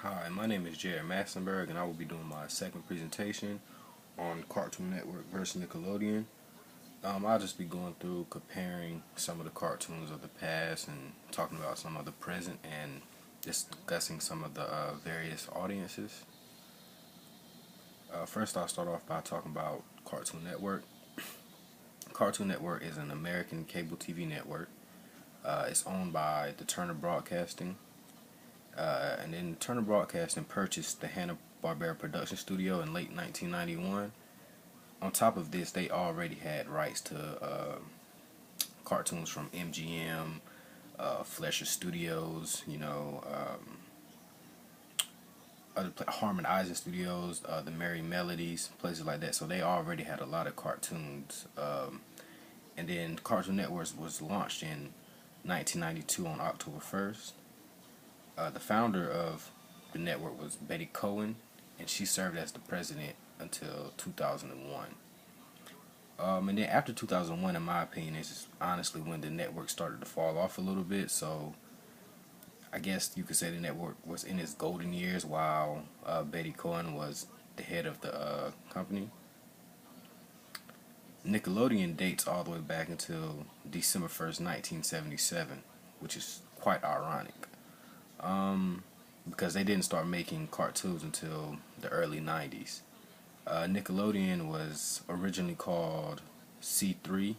Hi, my name is Jared Massenberg, and I will be doing my second presentation on Cartoon Network versus Nickelodeon. I'll just be going through comparing some of the cartoons of the past and talking about some of the present and discussing some of the various audiences. First, I'll start off by talking about Cartoon Network. Cartoon Network is an American cable TV network. It's owned by the Turner Broadcasting. And then Turner Broadcasting purchased the Hanna-Barbera production studio in late 1991. On top of this, they already had rights to cartoons from MGM, Fleischer Studios, Harmon Eisen Studios, the Merry Melodies, places like that. So they already had a lot of cartoons. And then Cartoon Network was launched in 1992 on October 1st. The founder of the network was Betty Cohen, and she served as the president until 2001. And then after 2001, in my opinion, is honestly when the network started to fall off a little bit. So I guess you could say the network was in its golden years while Betty Cohen was the head of the company. Nickelodeon dates all the way back until December 1st, 1977, which is quite ironic. Because they didn't start making cartoons until the early 90s. Nickelodeon was originally called C3.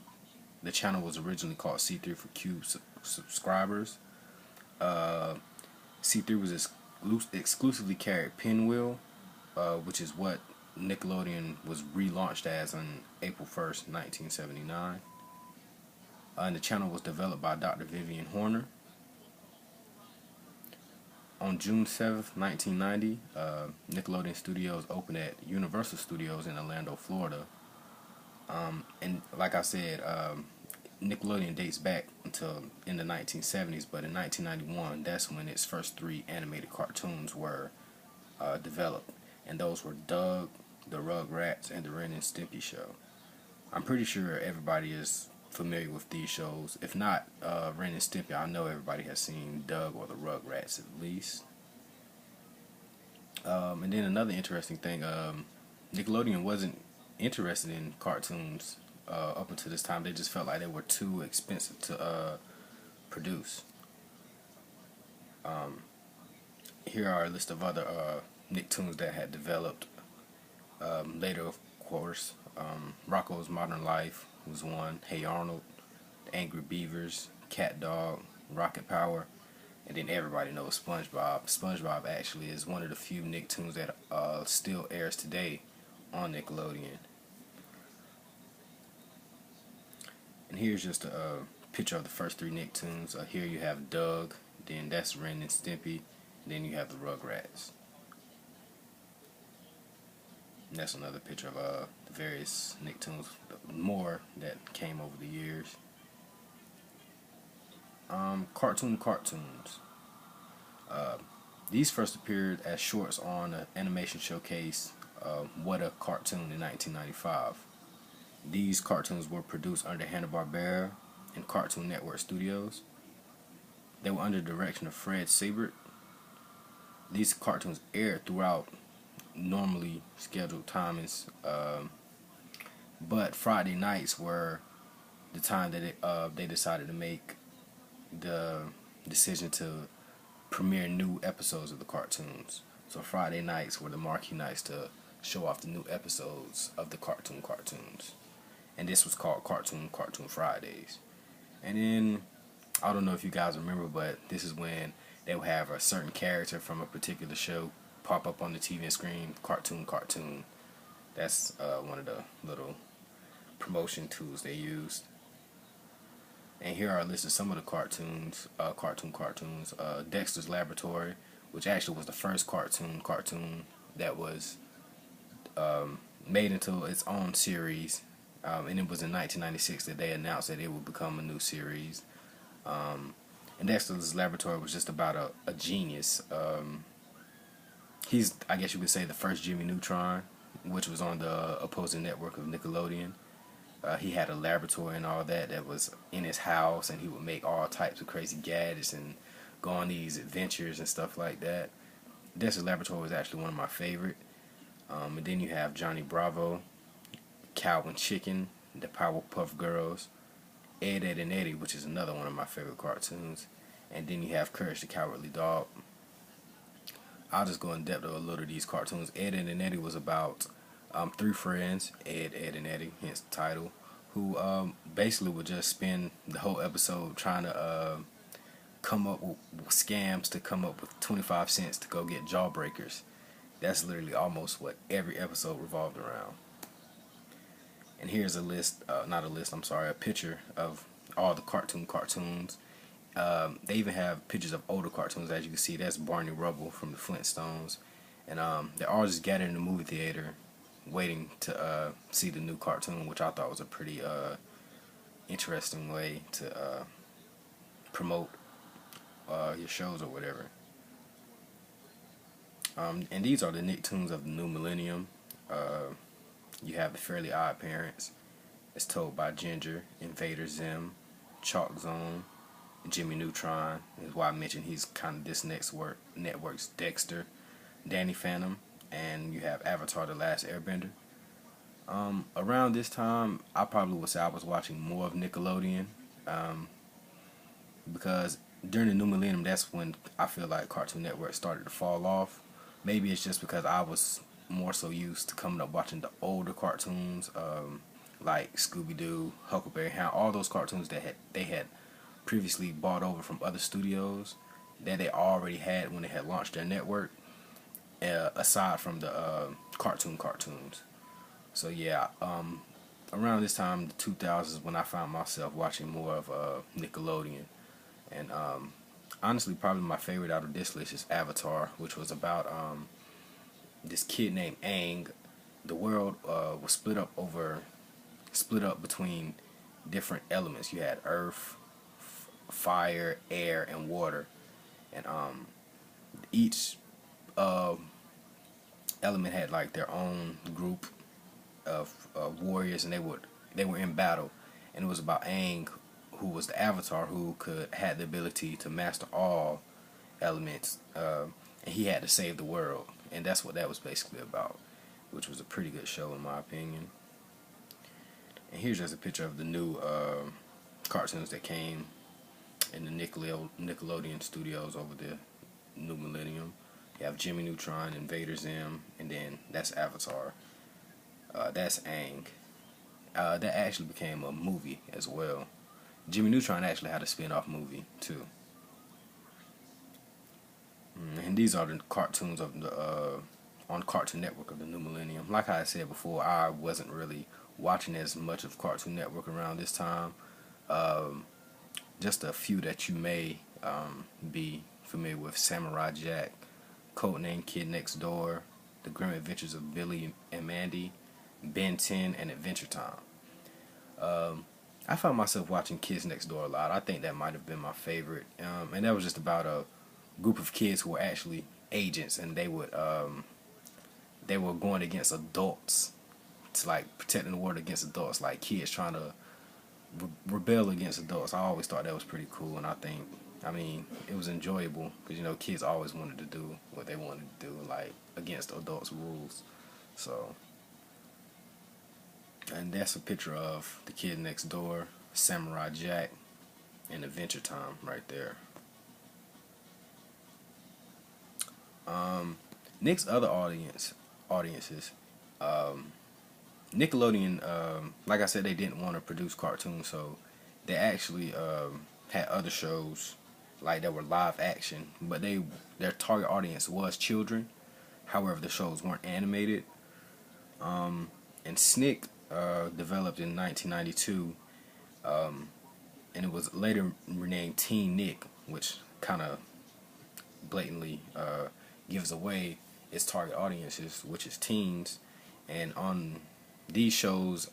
The channel was originally called C3 for Q subscribers. C3 was exclusively carried Pinwheel, which is what Nickelodeon was relaunched as on April 1st, 1979. And the channel was developed by Dr. Vivian Horner. On June 7th, 1990, Nickelodeon Studios opened at Universal Studios in Orlando, Florida. And like I said, Nickelodeon dates back until in the 1970s, but in 1991, that's when its first three animated cartoons were developed. And those were Doug, the Rugrats, and the Ren and Stimpy Show. I'm pretty sure everybody is familiar with these shows. If not Ren and Stimpy, I know everybody has seen Doug or the Rugrats at least. And then another interesting thing, Nickelodeon wasn't interested in cartoons up until this time. They just felt like they were too expensive to produce. Here are a list of other Nicktoons that had developed later, of course. Rocko's Modern Life was one. Hey Arnold, The Angry Beavers, Cat Dog, Rocket Power, and then everybody knows SpongeBob. SpongeBob actually is one of the few Nicktoons that still airs today on Nickelodeon. And here's just a picture of the first three Nicktoons. Here you have Doug, then that's Ren and Stimpy, and then you have the Rugrats. And that's another picture of the various Nicktoons, more that came over the years. Cartoons. These first appeared as shorts on the animation showcase What a Cartoon in 1995. These cartoons were produced under Hanna-Barbera and Cartoon Network Studios. They were under the direction of Fred Seibert. These cartoons aired throughout normally scheduled timings, but Friday nights were the time that they decided to make the decision to premiere new episodes of the cartoons. So Friday nights were the marquee nights to show off the new episodes of the cartoons. And this was called Cartoon Fridays. And then, I don't know if you guys remember, but this is when they would have a certain character from a particular show pop up on the TV screen, cartoon. That's one of the little promotion tools they used. And here are a list of some of the cartoons, cartoons. Dexter's Laboratory, which actually was the first cartoon that was made into its own series. And it was in 1996 that they announced that it would become a new series. And Dexter's Laboratory was just about a genius. He's, I guess you could say, the first Jimmy Neutron, which was on the opposing network of Nickelodeon. He had a laboratory and all that was in his house, and he would make all types of crazy gadgets and go on these adventures and stuff like that. Dexter's Laboratory was actually one of my favorite. And then you have Johnny Bravo, Cow and Chicken, the Powerpuff Girls, Ed, Ed and Eddie, which is another one of my favorite cartoons. And then you have Courage the Cowardly Dog. I'll just go in depth of a little of these cartoons. Ed, Ed and Eddie was about three friends, Ed, Ed and Eddie, hence the title, who basically would just spend the whole episode trying to come up with scams to come up with 25 cents to go get jawbreakers. That's literally almost what every episode revolved around. And here's a list, not a list, I'm sorry, a picture of all the cartoons. They even have pictures of older cartoons. As you can see, that's Barney Rubble from the Flintstones. And they're all just gathered in the movie theater waiting to see the new cartoon, which I thought was a pretty interesting way to promote your shows or whatever. And these are the Nicktoons of the new millennium. You have the Fairly Odd Parents. It's told by Ginger, Invader Zim, Chalk Zone, Jimmy Neutron. Is why I mentioned he's kind of this network's Dexter, Danny Phantom, and you have Avatar: The Last Airbender. Around this time, I probably would say I was watching more of Nickelodeon, because during the new millennium, that's when I feel like Cartoon Network started to fall off. Maybe it's just because I was more so used to coming up watching the older cartoons, like Scooby-Doo, Huckleberry Hound, all those cartoons that they had previously bought over from other studios that they already had when they had launched their network, aside from the cartoons. So yeah, around this time, the 2000s, when I found myself watching more of Nickelodeon. And honestly, probably my favorite out of this list is Avatar, which was about this kid named Aang. The world was split up between different elements. You had earth, fire, air, and water, and each element had like their own group of warriors, and they were in battle, and it was about Aang, who was the Avatar, who had the ability to master all elements, and he had to save the world, and that's what that was basically about, which was a pretty good show in my opinion. And here's just a picture of the new cartoons that came in the Nickelodeon studios over the new millennium. You have Jimmy Neutron, Invader Zim, and then that's Avatar. That's Aang. That actually became a movie as well. Jimmy Neutron actually had a spin-off movie too. And these are the cartoons of the on Cartoon Network of the new millennium. Like I said before, I wasn't really watching as much of Cartoon Network around this time. Just a few that you may be familiar with: Samurai Jack, Codename Kid Next Door, The Grim Adventures of Billy and Mandy, Ben 10, and Adventure Time. I found myself watching Kids Next Door a lot. I think that might have been my favorite. And that was just about a group of kids who were actually agents, and they were going against adults, to like protecting the world against adults, like kids trying to rebel against adults. I always thought that was pretty cool, and I mean, it was enjoyable because kids always wanted to do what they wanted to do, like against adults' rules. So. And that's a picture of the Kid Next Door, Samurai Jack, and Adventure Time right there. Nick's other audiences, Nickelodeon, like I said, they didn't want to produce cartoons, so they actually had other shows like that were live action, but their target audience was children. However, the shows weren't animated. And Snick developed in 1992, and it was later renamed Teen Nick, which kind of blatantly gives away its target audiences, which is teens. And on these shows,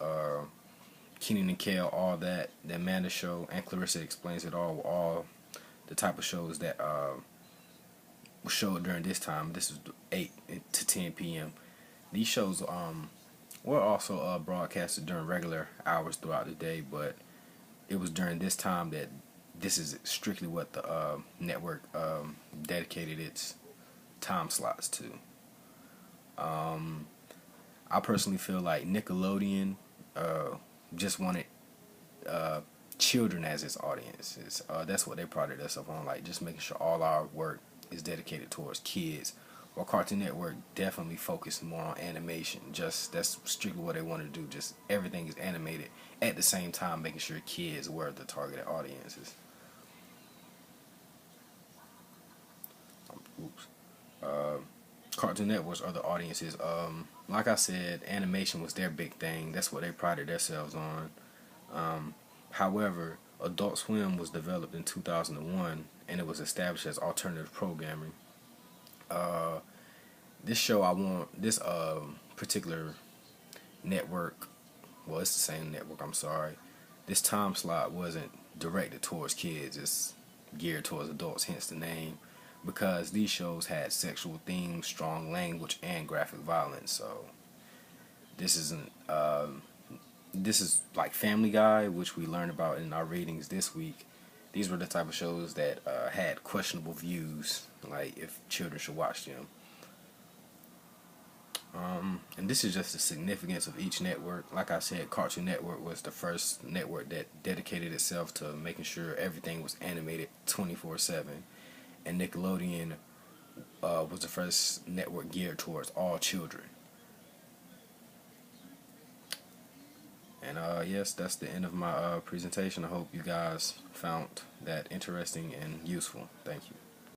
Kenan and Kel, all that, the Amanda Show, and Clarissa Explains It All the type of shows that were showed during this time. This was 8 to 10 p.m. These shows were also broadcasted during regular hours throughout the day, but it was during this time that this is strictly what the network dedicated its time slots too. I personally feel like Nickelodeon just wanted uh, children as its audience. That's what they prided themselves on, like just making sure all our work is dedicated towards kids. Or Cartoon Network definitely focused more on animation. Just that's strictly what they want to do. Just everything is animated at the same time, making sure kids were the targeted audiences. Oops. Uh, Cartoon Network's other audiences, like I said, animation was their big thing. That's what they prided themselves on. However, Adult Swim was developed in 2001, and it was established as alternative programming. Uh, this show, I want this particular network. Well, it's the same network. I'm sorry. This time slot wasn't directed towards kids. It's geared towards adults. Hence the name, because these shows had sexual themes, strong language, and graphic violence. So this isn't. This is like Family Guy, which we learned about in our ratings this week. These were the type of shows that had questionable views, like if children should watch them. And this is just the significance of each network. Like I said, Cartoon Network was the first network that dedicated itself to making sure everything was animated 24/7. And Nickelodeon was the first network geared towards all children. And yes, that's the end of my presentation. I hope you guys found that interesting and useful. Thank you.